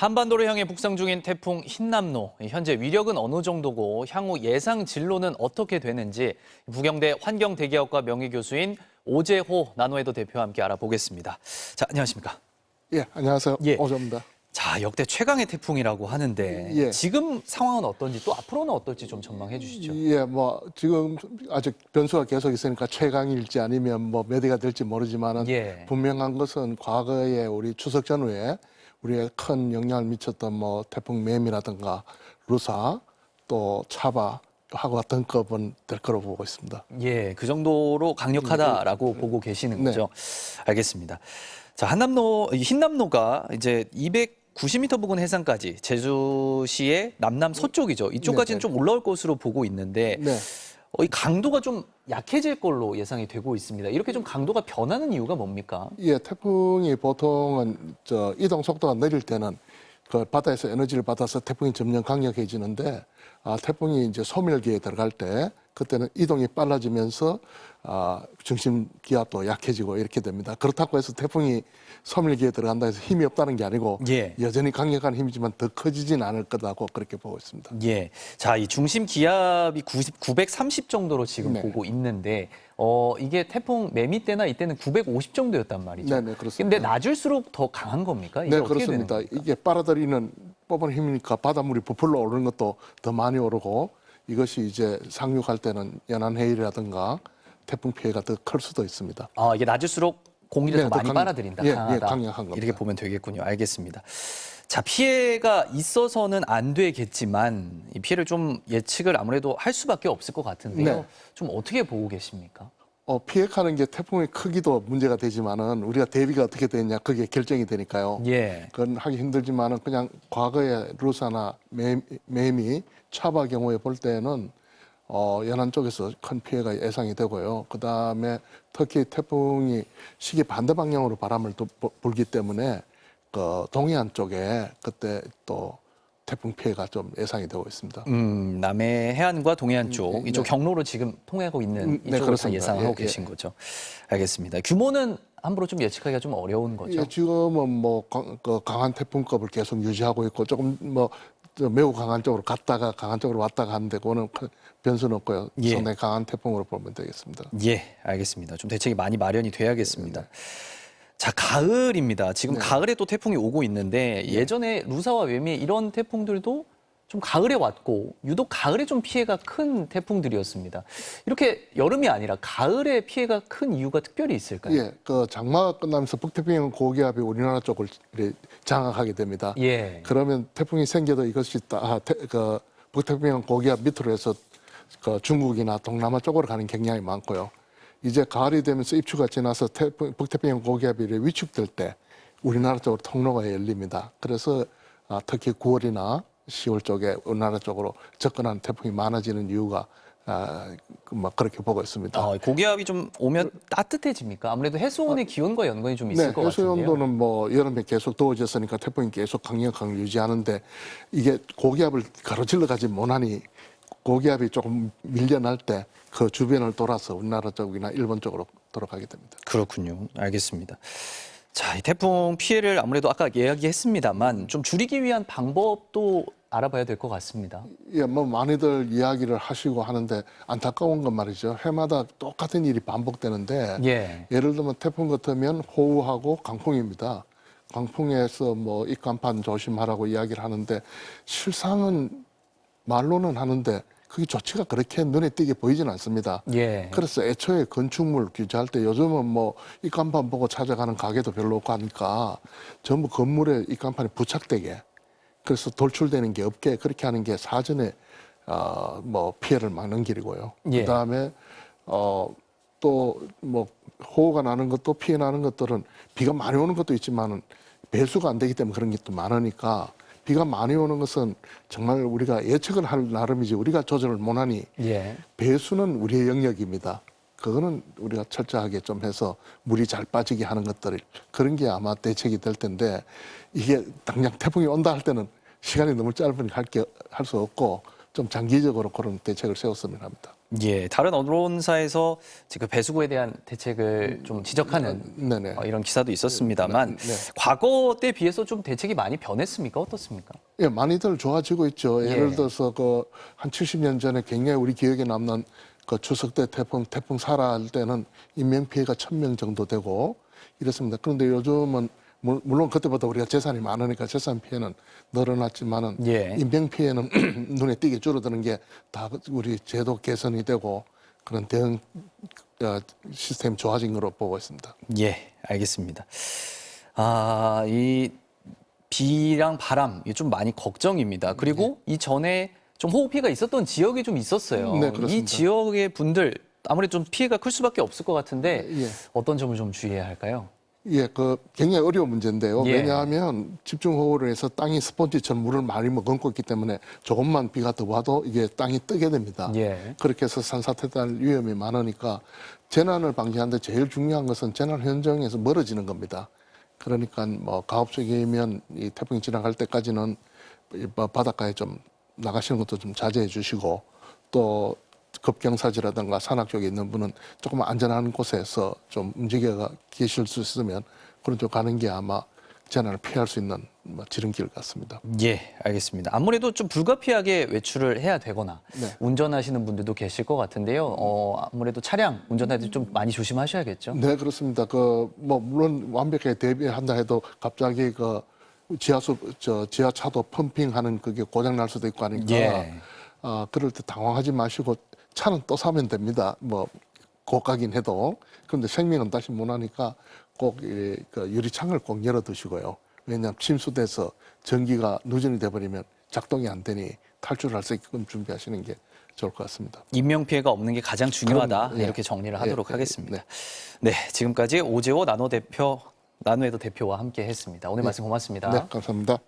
한반도를 향해 북상 중인 태풍 흰남노, 현재 위력은 어느 정도고 향후 예상 진로는 어떻게 되는지 부경대 환경대기업과 명예교수인 오재호 나노에도 대표와 함께 알아보겠습니다. 자, 안녕하십니까? 예, 안녕하세요. 예. 오조입니다. 자, 역대 최강의 태풍이라고 하는데 예. 지금 상황은 어떤지 또 앞으로는 어떨지 좀 전망해 주시죠. 예, 뭐 지금 아직 변수가 계속 있으니까 최강일지 아니면 뭐 몇 위가 될지 모르지만은 예. 분명한 것은 과거에 우리 추석 전후에 우리에 큰 영향을 미쳤던 뭐 태풍 매미라든가 루사 또 차바 하고 등급은 될 거로 보고 있습니다. 예, 그 정도로 강력하다라고 보고 계시는 네. 거죠. 알겠습니다. 자, 흰남노가 이제 290m 부근 해상까지 제주시의 남남 서쪽이죠. 이쪽까지는 네, 좀 올라올 것으로 보고 있는데 네. 이 강도가 좀 약해질 걸로 예상이 되고 있습니다. 이렇게 좀 강도가 변하는 이유가 뭡니까? 예, 태풍이 보통은 이동 속도가 느릴 때는 그 바다에서 에너지를 받아서 태풍이 점점 강력해지는데 태풍이 이제 소멸기에 들어갈 때 그때는 이동이 빨라지면서 중심 기압도 약해지고 이렇게 됩니다. 그렇다고 해서 태풍이 소멸기에 들어간다 해서 힘이 없다는 게 아니고 예. 여전히 강력한 힘이지만 더 커지진 않을 거다고 그렇게 보고 있습니다. 예. 자, 이 중심 기압이 930 정도로 지금 네. 보고 있는데 이게 태풍 매미 때나 이때는 950 정도였단 말이죠. 네, 네, 그렇습니다. 근데 낮을수록 더 강한 겁니까? 이게 네, 어떻게 되는 그렇습니다. 겁니까? 이게 빨아들이는 뽑은 힘이니까 바닷물이 부풀러 오르는 것도 더 많이 오르고 이것이 이제 상륙할 때는 연안 해일이라든가 태풍 피해가 더 클 수도 있습니다. 이게 낮을수록 공기를 네, 더 더 많이 강- 빨아들인다. 예, 강하다. 예, 강력한 겁니다. 이렇게 보면 되겠군요. 알겠습니다. 자, 피해가 있어서는 안 되겠지만 이 피해를 좀 예측을 아무래도 할 수밖에 없을 것 같은데요. 네. 좀 어떻게 보고 계십니까? 피해가는 게 태풍의 크기도 문제가 되지만은 우리가 대비가 어떻게 되느냐 그게 결정이 되니까요. 예. 그건 하기 힘들지만은 그냥 과거에 루사나 매미, 차바 경우에 볼 때는 연안 쪽에서 큰 피해가 예상이 되고요. 그 다음에 특히 태풍이 시기 반대 방향으로 바람을 또 불기 때문에 그 동해안 쪽에 그때 또 태풍 피해가 좀 예상이 되고 있습니다. 남해 해안과 동해안 쪽 네. 이쪽 경로로 지금 통하고 있는 네, 이쪽을 다 그렇습니다. 예상하고 예, 계신 거죠. 알겠습니다. 규모는 함부로 좀 예측하기가 좀 어려운 거죠. 예, 지금은 뭐 강한 태풍급을 계속 유지하고 있고 조금 뭐 매우 강한 쪽으로 갔다가 강한 쪽으로 왔다가 하는데 그거는 큰 변수는 없고요. 예. 상당히 강한 태풍으로 보면 되겠습니다. 예, 알겠습니다. 좀 대책이 많이 마련이 돼야겠습니다. 자, 가을입니다. 지금 네. 가을에 또 태풍이 오고 있는데 예전에 루사와 매미 이런 태풍들도 좀 가을에 왔고 유독 가을에 좀 피해가 큰 태풍들이었습니다. 이렇게 여름이 아니라 가을에 피해가 큰 이유가 특별히 있을까요? 예, 그 장마가 끝나면서 북태평양 고기압이 우리나라 쪽을 이렇게 장악하게 됩니다. 예. 그러면 태풍이 생겨도 이것이 그 북태평양 고기압 밑으로 해서 그 중국이나 동남아 쪽으로 가는 경향이 많고요. 이제 가을이 되면서 입추가 지나서 북태평양 고기압이 위축될 때 우리나라 쪽으로 통로가 열립니다. 그래서 특히 9월이나 10월 쪽에 우리나라 쪽으로 접근하는 태풍이 많아지는 이유가 막 그렇게 보고 있습니다. 고기압이 좀 오면 따뜻해집니까? 아무래도 해수온의 기온과 연관이 좀 있을 네, 것 같은데요. 해수온도는 뭐 여름에 계속 더워졌으니까 태풍이 계속 강력함을 유지하는데 이게 고기압을 가로질러 가지 못하니 고기압이 조금 밀려날 때 그 주변을 돌아서 우리나라 쪽이나 일본 쪽으로 돌아가게 됩니다. 그렇군요. 알겠습니다. 자, 이 태풍 피해를 아무래도 아까 이야기했습니다만 좀 줄이기 위한 방법도 알아봐야 될 것 같습니다. 예, 뭐 많이들 이야기를 하시고 하는데 안타까운 건 말이죠. 해마다 똑같은 일이 반복되는데 예. 예를 들면 태풍 같으면 호우하고 강풍입니다. 강풍에서 뭐 입간판 조심하라고 이야기를 하는데 실상은 말로는 하는데 그게 조치가 그렇게 눈에 띄게 보이지는 않습니다. 예. 그래서 애초에 건축물 규제할 때 요즘은 뭐 입간판 보고 찾아가는 가게도 별로 없고 하니까 전부 건물에 입간판이 부착되게 그래서 돌출되는 게 없게 그렇게 하는 게 사전에 뭐 피해를 막는 길이고요. 예. 그다음에 또 뭐 호우가 나는 것도 피해 나는 것들은 비가 많이 오는 것도 있지만은 배수가 안 되기 때문에 그런 게 또 많으니까 비가 많이 오는 것은 정말 우리가 예측을 할 나름이지 우리가 조절을 못하니 예. 배수는 우리의 영역입니다. 그거는 우리가 철저하게 좀 해서 물이 잘 빠지게 하는 것들 그런 게 아마 대책이 될 텐데 이게 당장 태풍이 온다 할 때는 시간이 너무 짧으니까 할 수 없고 좀 장기적으로 그런 대책을 세웠으면 합니다. 예, 다른 언론사에서 지금 배수구에 대한 대책을 좀 지적하는 네네. 이런 기사도 있었습니다만 네. 과거 때 비해서 좀 대책이 많이 변했습니까? 어떻습니까? 예, 많이들 좋아지고 있죠. 예. 예를 들어서 한 70년 전에 굉장히 우리 기억에 남는 추석 때 태풍 사라 할 때는 인명 피해가 1,000명 정도 되고 이랬습니다. 그런데 요즘은 물론 그때보다 우리가 재산이 많으니까 재산 피해는 늘어났지만은 예. 인명 피해는 눈에 띄게 줄어드는 게 다 우리 제도 개선이 되고 그런 대응 시스템이 좋아진 거로 보고 있습니다. 예, 알겠습니다. 아, 이 비랑 바람 이게 좀 많이 걱정입니다. 그리고 이 전에 좀 호우 피해가 있었던 지역이 좀 있었어요. 네, 그렇습니다. 이 지역의 분들 아무래도 좀 피해가 클 수밖에 없을 것 같은데 예. 어떤 점을 좀 주의해야 할까요? 예, 굉장히 어려운 문제인데요. 예. 왜냐하면 집중호우를 해서 땅이 스펀지처럼 물을 많이 머금고 있기 때문에 조금만 비가 더 와도 이게 땅이 뜨게 됩니다. 예. 그렇게 해서 산사태 날 위험이 많으니까 재난을 방지하는데 제일 중요한 것은 재난 현장에서 멀어지는 겁니다. 그러니까 가업 쪽이면 이 태풍이 지나갈 때까지는 바닷가에 좀 나가시는 것도 좀 자제해 주시고 또 급경사지라든가 산악 쪽에 있는 분은 조금 안전한 곳에서 좀 움직여 계실 수 있으면 그런 쪽 가는 게 아마 재난을 피할 수 있는 지름길 같습니다. 예, 알겠습니다. 아무래도 좀 불가피하게 외출을 해야 되거나 네. 운전하시는 분들도 계실 것 같은데요. 아무래도 차량 운전할 때 좀 많이 조심하셔야겠죠. 네, 그렇습니다. 물론 완벽하게 대비한다 해도 갑자기 지하차도 펌핑하는 그게 고장 날 수도 있고 하니까 예. 그럴 때 당황하지 마시고 차는 또 사면 됩니다. 고가긴 해도. 그런데 생명은 다시 못 하니까 꼭 유리창을 꼭 열어 두시고요. 왜냐하면 침수돼서 전기가 누전이 돼버리면 작동이 안 되니 탈출할 수 있게끔 준비하시는 게 좋을 것 같습니다. 인명 피해가 없는 게 가장 중요하다. 그럼, 예. 이렇게 정리를 하도록 예, 하겠습니다. 네, 지금까지 오재호 나노에도 대표와 함께 했습니다. 오늘 말씀 고맙습니다. 네, 감사합니다.